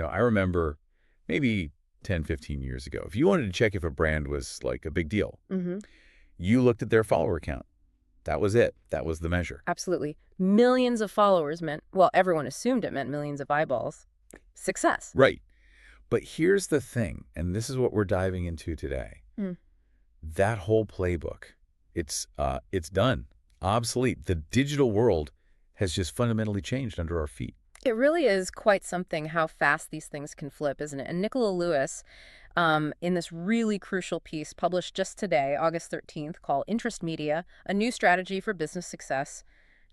I remember maybe 10, 15 years ago, if you wanted to check if a brand was like a big deal, Mm-hmm. you looked at their follower count. That was it. That was the measure. Absolutely. Millions of followers meant, well, everyone assumed it meant millions of eyeballs. Success. Right. But here's the thing, and this is what we're diving into today. Mm. That whole playbook, it's done. Obsolete. The digital world has just fundamentally changed under our feet. It really is quite something how fast these things can flip, isn't it? And Nicola Lewis, in this really crucial piece published just today, August 13th, called Interest Media, A New Strategy for Business Success,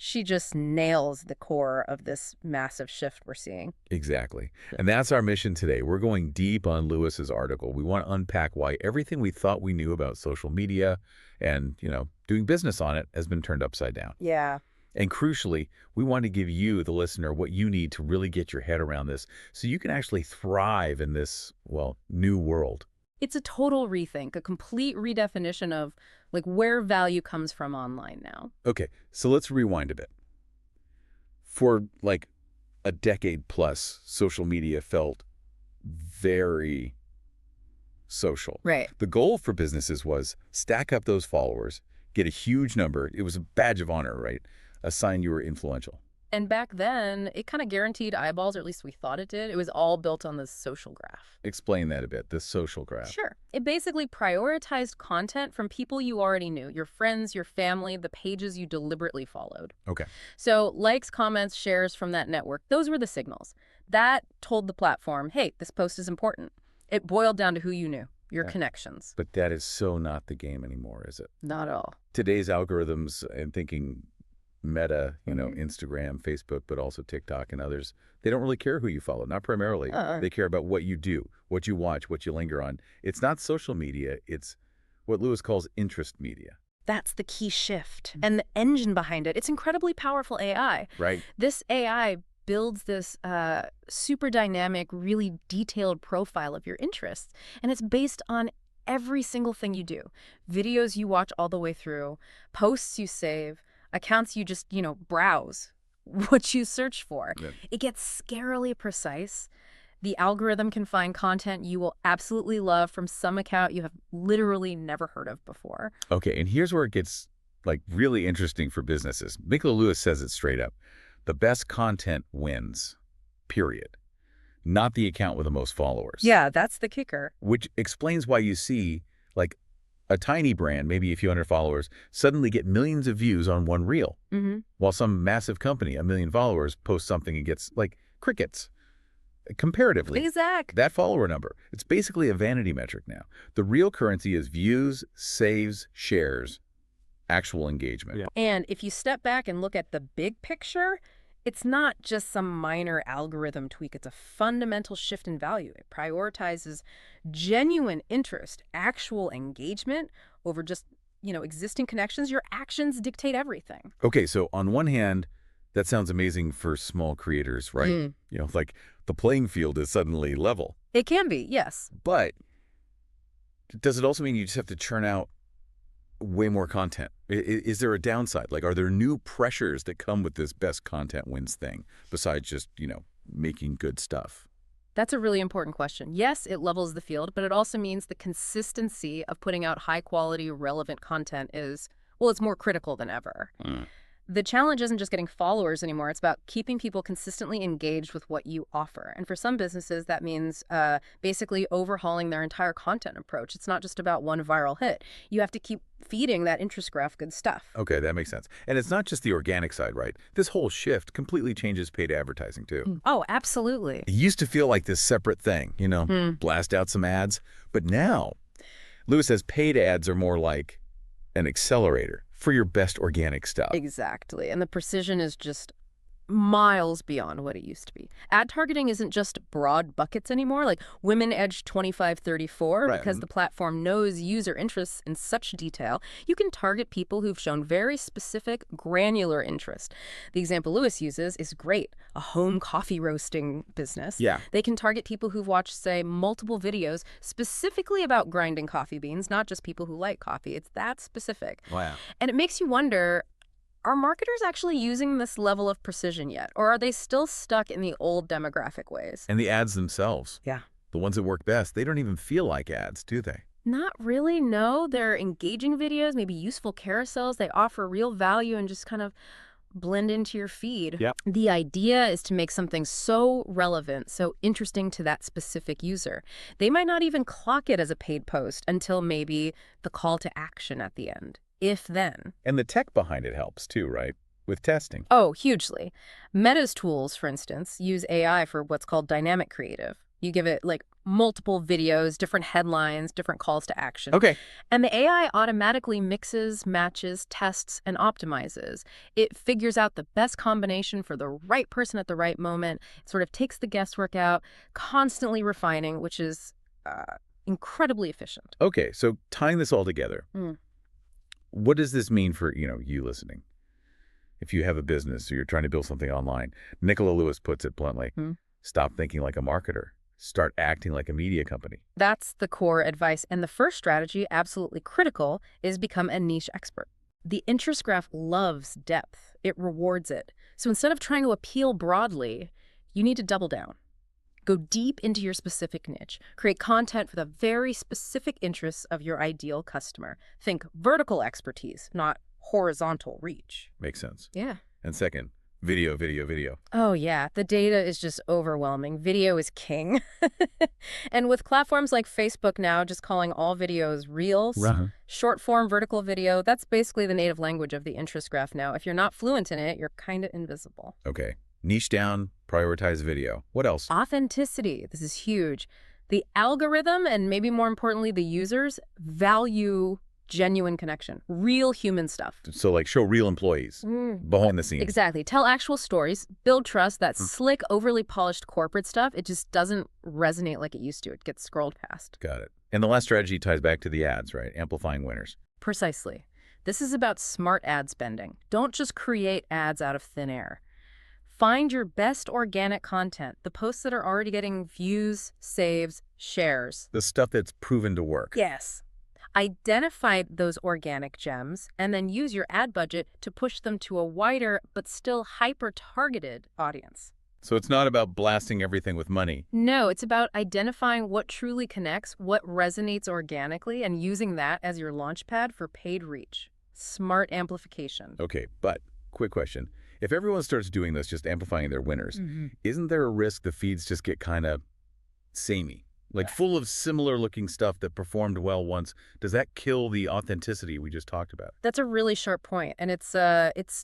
she just nails the core of this massive shift we're seeing. Exactly. And that's our mission today. We're going deep on Lewis's article. We want to unpack why everything we thought we knew about social media and, doing business on it has been turned upside down. Yeah. And crucially, we want to give you, the listener, what you need to really get your head around this so you can actually thrive in this, new world. It's a total rethink, a complete redefinition of where value comes from online now. Okay, so let's rewind a bit. For a decade plus, social media felt very social. Right. The goal for businesses was stack up those followers, get a huge number. It was a badge of honor, right? A sign you were influential. And back then, it kind of guaranteed eyeballs, or at least we thought it did. It was all built on the social graph. Explain that a bit, the social graph. Sure. It basically prioritized content from people you already knew, your friends, your family, the pages you deliberately followed. Okay. So likes, comments, shares from that network, those were the signals. That told the platform, hey, this post is important. It boiled down to who you knew, your connections. But that is so not the game anymore, is it? Not at all. Today's algorithms and thinking Meta, Instagram, Facebook, but also TikTok and others, they don't really care who you follow, not primarily. They care about what you do, what you watch, what you linger on. It's not social media. It's what Lewis calls interest media. That's the key shift. And the engine behind it, it's incredibly powerful AI. Right. This AI builds this super dynamic, really detailed profile of your interests. And it's based on every single thing you do. Videos you watch all the way through, posts you save, accounts you just, browse, what you search for. Yeah. It gets scarily precise. The algorithm can find content you will absolutely love from some account you have literally never heard of before. Okay, and here's where it gets really interesting for businesses. Nicola Lewis says it straight up. The best content wins, period. Not the account with the most followers. Yeah, that's the kicker. Which explains why you see a tiny brand, maybe a few hundred followers, suddenly get millions of views on one reel, while some massive company, 1 million followers, posts something and gets crickets. Comparatively, Exact. that follower number, it's basically a vanity metric now. The real currency is views, saves, shares, actual engagement. Yeah. And if you step back and look at the big picture, it's not just some minor algorithm tweak. It's a fundamental shift in value. It prioritizes genuine interest, actual engagement over just, existing connections. Your actions dictate everything. Okay, so on one hand, that sounds amazing for small creators, right? The playing field is suddenly level. It can be, yes. But does it also mean you just have to churn out way more content? Is there a downside? Are there new pressures that come with this best content wins thing besides just, making good stuff? That's a really important question. Yes, it levels the field, but it also means the consistency of putting out high-quality, relevant content is, it's more critical than ever. The challenge isn't just getting followers anymore. It's about keeping people consistently engaged with what you offer. And for some businesses, that means basically overhauling their entire content approach. It's not just about one viral hit. You have to keep feeding that interest graph good stuff. Okay, that makes sense. And it's not just the organic side, right? This whole shift completely changes paid advertising, too. Oh, absolutely. It used to feel like this separate thing, blast out some ads. But now, Lewis says paid ads are more like an accelerator for your best organic stuff. Exactly. And the precision is just miles beyond what it used to be. Ad targeting isn't just broad buckets anymore, like women edge 25-34, Right. because the platform knows user interests in such detail. You can target people who've shown very specific, granular interest. The example Lewis uses is great. A home coffee roasting business. Yeah. They can target people who've watched, say, multiple videos specifically about grinding coffee beans, not just people who like coffee. It's that specific. Wow. And it makes you wonder, Are marketers actually using this level of precision yet, or are they still stuck in the old demographic ways? And the ads themselves, Yeah. the ones that work best, they don't even feel like ads, do they? Not really, no. They're engaging videos, maybe useful carousels. They offer real value and just kind of blend into your feed. Yep. The idea is to make something so relevant, so interesting to that specific user. They might not even clock it as a paid post until maybe the call to action at the end, if then. And the tech behind it helps too, right? With testing. Oh, hugely. Meta's tools, for instance, use AI for what's called dynamic creative. You give it like multiple videos, different headlines, different calls to action. Okay. And the AI automatically mixes, matches, tests, and optimizes. It figures out the best combination for the right person at the right moment. It sort of takes the guesswork out, constantly refining, which is incredibly efficient. Okay, so tying this all together, Mm. what does this mean for, you listening? If you have a business or you're trying to build something online, Nicola Lewis puts it bluntly, stop thinking like a marketer. Start acting like a media company. That's the core advice. And the first strategy, absolutely critical, is become a niche expert. The interest graph loves depth. It rewards it. So instead of trying to appeal broadly, you need to double down. Go deep into your specific niche. Create content for the very specific interests of your ideal customer. Think vertical expertise, not horizontal reach. Makes sense. Yeah. And second, video. Oh, yeah. The data is just overwhelming. Video is king. And with platforms like Facebook now just calling all videos reels, short-form vertical video, that's basically the native language of the interest graph now. If you're not fluent in it, you're kind of invisible. Okay. Niche down, prioritize video. What else? Authenticity. This is huge. The algorithm, and maybe more importantly, the users, value genuine connection, real human stuff. So like show real employees behind the scenes. Exactly. Tell actual stories, build trust. That slick, overly polished corporate stuff, it just doesn't resonate like it used to. It gets scrolled past. Got it. And the last strategy ties back to the ads, right? Amplifying winners. Precisely. This is about smart ad spending. Don't just create ads out of thin air. Find your best organic content, the posts that are already getting views, saves, shares. The stuff that's proven to work. Yes. Identify those organic gems and then use your ad budget to push them to a wider but still hyper-targeted audience. So it's not about blasting everything with money. No, it's about identifying what truly connects, what resonates organically, and using that as your launchpad for paid reach. Smart amplification. Okay, but quick question. If everyone starts doing this, just amplifying their winners, isn't there a risk the feeds just get kind of samey? Like full of similar looking stuff that performed well once? Does that kill the authenticity we just talked about? That's a really sharp point, and it's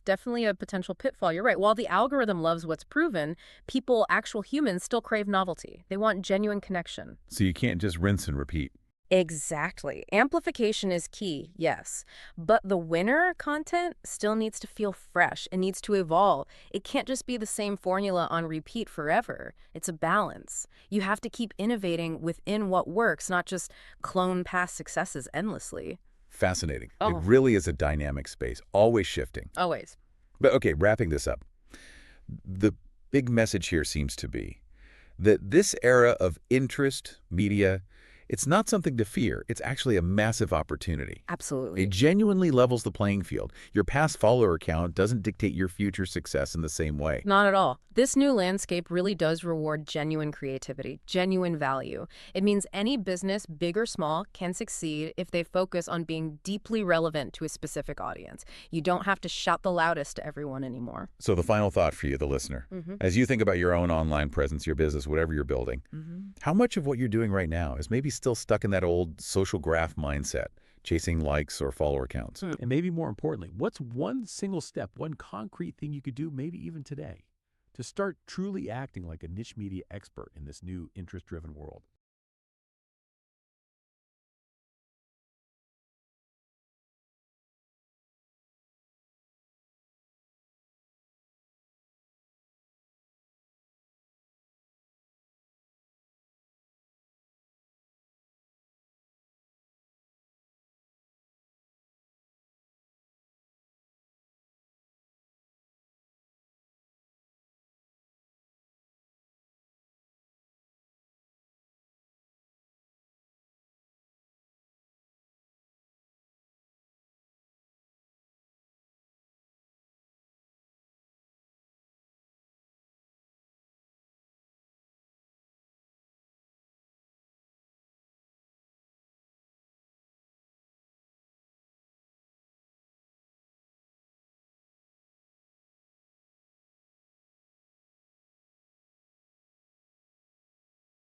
definitely a potential pitfall. You're right. While the algorithm loves what's proven, people, actual humans, still crave novelty. They want genuine connection. So you can't just rinse and repeat. Exactly. Amplification is key, yes. But the winner content still needs to feel fresh. It needs to evolve. It can't just be the same formula on repeat forever. It's a balance. You have to keep innovating within what works, not just clone past successes endlessly. Fascinating. Oh. It really is a dynamic space, always shifting. Always. But okay, wrapping this up. The big message here seems to be that this era of interest media, it's not something to fear. It's actually a massive opportunity. Absolutely. It genuinely levels the playing field. Your past follower count doesn't dictate your future success in the same way. Not at all. This new landscape really does reward genuine creativity, genuine value. It means any business, big or small, can succeed if they focus on being deeply relevant to a specific audience. You don't have to shout the loudest to everyone anymore. So the final thought for you, the listener, as you think about your own online presence, your business, whatever you're building, how much of what you're doing right now is maybe still stuck in that old social graph mindset, chasing likes or follower counts? And maybe more importantly, what's one single step, one concrete thing you could do, maybe even today, to start truly acting like a niche media expert in this new interest-driven world?